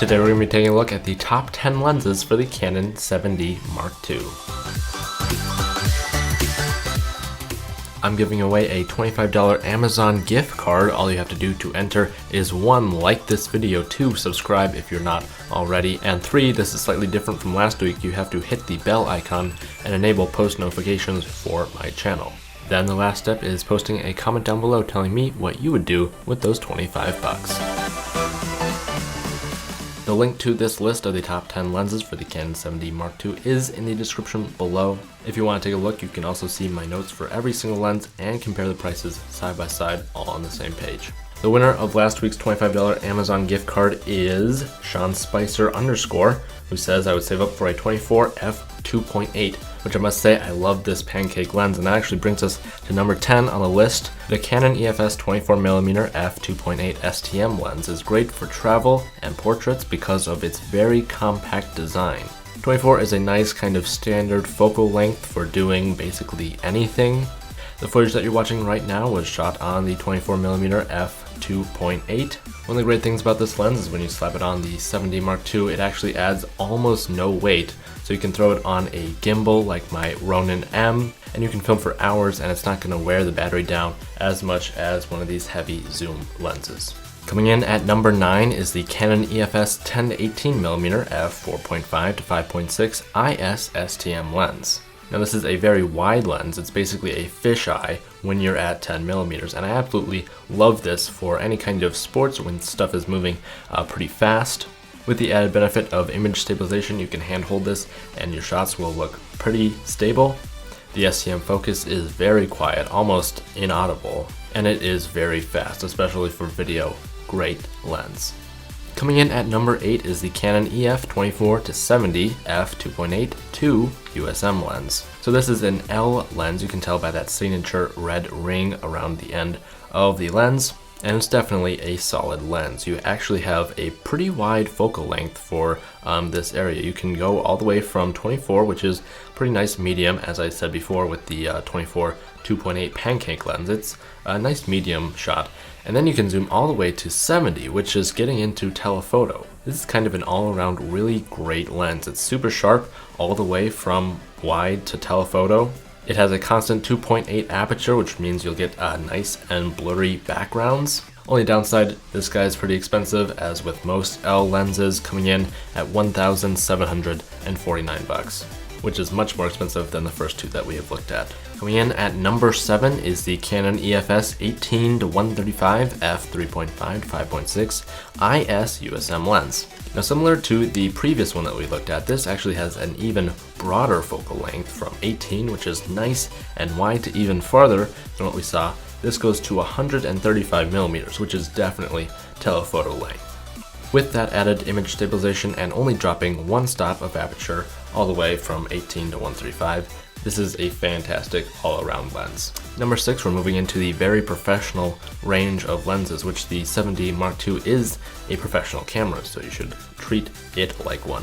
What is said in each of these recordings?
Today we're going to be taking a look at the top 10 lenses for the Canon 7D Mark II. I'm giving away a $25 Amazon gift card. All you have to do to enter is 1, like this video, 2, subscribe if you're not already, and 3, this is slightly different from last week, you have to hit the bell icon and enable post notifications for my channel. Then the last step is posting a comment down below telling me what you would do with those 25 bucks. The link to this list of the top 10 lenses for the Canon 7D Mark II is in the description below. If you want to take a look, you can also see my notes for every single lens and compare the prices side by side all on the same page. The winner of last week's $25 Amazon gift card is Sean Spicer _, who says I would save up for a 24 f2.8, which I must say I love this pancake lens, and that actually brings us to number 10 on the list. The Canon EFS 24mm f2.8 STM lens is great for travel and portraits because of its very compact design. 24 is a nice kind of standard focal length for doing basically anything. The footage that you're watching right now was shot on the 24mm f2.8. One of the great things about this lens is when you slap it on the 7D Mark II, it actually adds almost no weight. So you can throw it on a gimbal like my Ronin M, and you can film for hours and it's not going to wear the battery down as much as one of these heavy zoom lenses. Coming in at number 9 is the Canon EFS 10-18mm f4.5 to 5.6 IS STM lens. Now this is a very wide lens, it's basically a fisheye when you're at 10mm, and I absolutely love this for any kind of sports when stuff is moving pretty fast. With the added benefit of image stabilization, you can handhold this and your shots will look pretty stable. The STM focus is very quiet, almost inaudible, and it is very fast, especially for video. Great lens. Coming in at number 8 is the Canon EF 24-70 f2.8 2 USM lens. So this is an L lens, you can tell by that signature red ring around the end of the lens, and it's definitely a solid lens. You actually have a pretty wide focal length for this area. You can go all the way from 24, which is pretty nice medium, as I said before with the 24 2.8 pancake lens. It's a nice medium shot. And then you can zoom all the way to 70, which is getting into telephoto. This is kind of an all-around really great lens. It's super sharp all the way from wide to telephoto. It has a constant 2.8 aperture, which means you'll get nice and blurry backgrounds. Only downside, this guy is pretty expensive, as with most L lenses, coming in at $1,749, which is much more expensive than the first two that we have looked at. Coming in at number 7 is the Canon EFS 18-135 f3.5 to 5.6 IS USM lens. Now similar to the previous one that we looked at, this actually has an even broader focal length from 18, which is nice and wide, to even farther than what we saw. This goes to 135mm, which is definitely telephoto length. With that added image stabilization and only dropping one stop of aperture all the way from 18 to 135, this is a fantastic all-around lens. Number 6, we're moving into the very professional range of lenses, which the 7D Mark II is a professional camera, so you should treat it like one.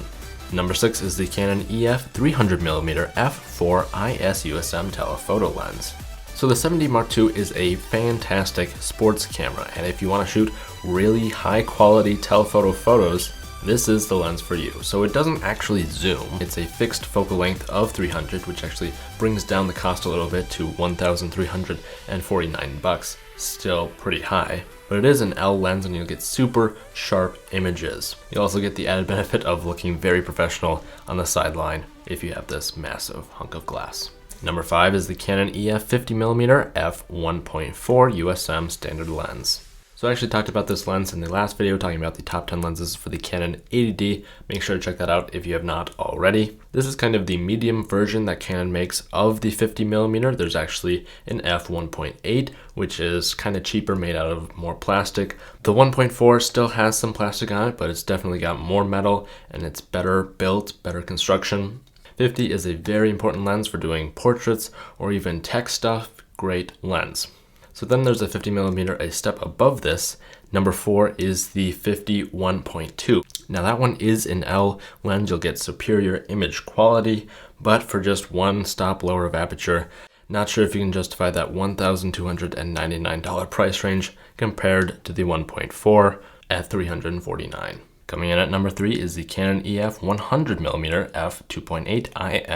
Number 6 is the Canon EF 300mm f4 IS USM telephoto lens. So the 7D Mark II is a fantastic sports camera, and if you want to shoot really high quality telephoto photos, this is the lens for you. So it doesn't actually zoom. It's a fixed focal length of 300, which actually brings down the cost a little bit to $1,349. Still pretty high, but it is an L lens and you'll get super sharp images. You'll also get the added benefit of looking very professional on the sideline if you have this massive hunk of glass. Number 5 is the Canon EF 50mm f1.4 USM standard lens. So I actually talked about this lens in the last video, talking about the top 10 lenses for the Canon 80D. Make sure to check that out if you have not already. This is kind of the medium version that Canon makes of the 50mm. There's actually an f1.8, which is kind of cheaper, made out of more plastic. The 1.4 still has some plastic on it, but it's definitely got more metal and it's better built, better construction. 50 is a very important lens for doing portraits or even tech stuff. Great lens. So then there's a 50mm a step above this. Number 4 is the 51.2. Now that one is an L lens. You'll get superior image quality, but for just one stop lower of aperture, not sure if you can justify that $1,299 price range compared to the 1.4 at $349. Coming in at number 3 is the Canon EF 100mm f2.8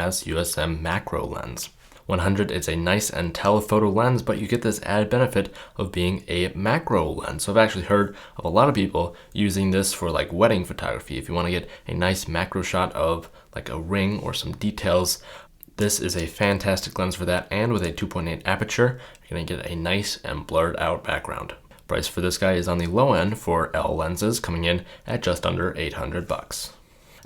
IS USM macro lens. 100 is a nice and telephoto lens, but you get this added benefit of being a macro lens. So I've actually heard of a lot of people using this for like wedding photography. If you want to get a nice macro shot of like a ring or some details, this is a fantastic lens for that. And with a 2.8 aperture, you're going to get a nice and blurred out background. Price for this guy is on the low end for L lenses, coming in at just under $800.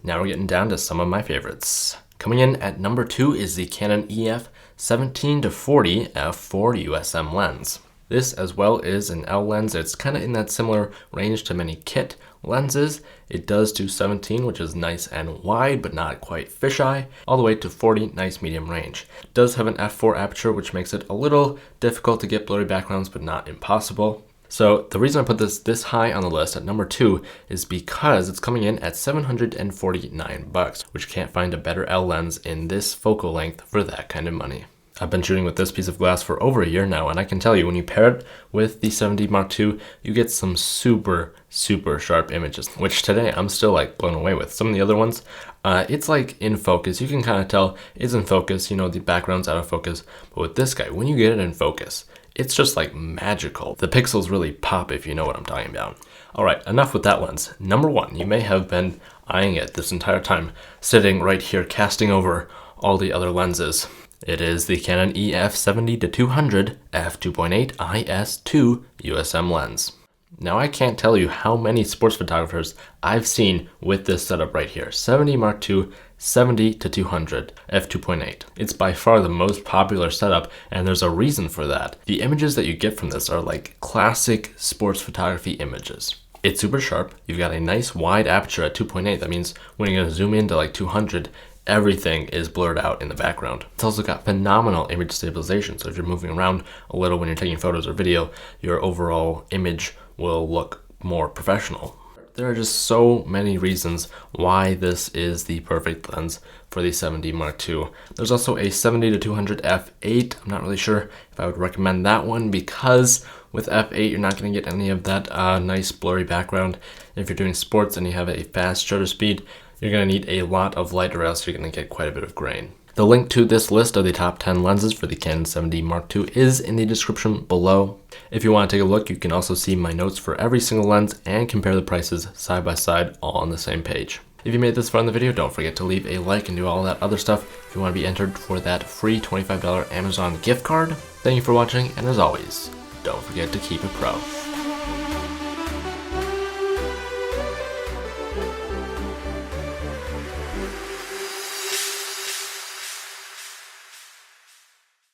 Now we're getting down to some of my favorites. Coming in at number 2 is the Canon EF 17-40 f4 USM lens. This as well is an L lens. It's kind of in that similar range to many kit lenses. It does do 17, which is nice and wide, but not quite fisheye, all the way to 40, nice medium range. It does have an f4 aperture, which makes it a little difficult to get blurry backgrounds, but not impossible. So the reason I put this high on the list at number 2 is because it's coming in at $749, which can't find a better L lens in this focal length for that kind of money. I've been shooting with this piece of glass for over a year now, and I can tell you, when you pair it with the 70 Mark II, you get some super sharp images, which today I'm still like blown away with. Some of the other ones, it's like in focus. You can kind of tell it's in focus, you know, the background's out of focus. But with this guy, when you get it in focus, it's just like magical. The pixels really pop, if you know what I'm talking about. All right, enough with that lens. Number 1, you may have been eyeing it this entire time, sitting right here, casting over all the other lenses. It is the Canon EF 70-200 f2.8 IS2 USM lens. Now I can't tell you how many sports photographers I've seen with this setup right here. 70 Mark II, 70-200 f2.8. It's by far the most popular setup, and there's a reason for that. The images that you get from this are like classic sports photography images. It's super sharp. You've got a nice wide aperture at 2.8. That means when you're gonna zoom into like 200, everything is blurred out in the background. It's also got phenomenal image stabilization. So if you're moving around a little when you're taking photos or video, your overall image will look more professional. There are just so many reasons why this is the perfect lens for the 70 Mark II. There's also a 70-200 f8. I'm not really sure if I would recommend that one, because with f8 you're not going to get any of that nice blurry background. If you're doing sports and you have a fast shutter speed, you're going to need a lot of light, or else you're going to get quite a bit of grain. The link to this list of the top 10 lenses for the Canon 70 Mark II is in the description below. If you want to take a look, you can also see my notes for every single lens and compare the prices side by side, all on the same page. If you made it this far in the video, don't forget to leave a like and do all that other stuff if you want to be entered for that free $25 Amazon gift card. Thank you for watching, and as always, don't forget to keep it pro.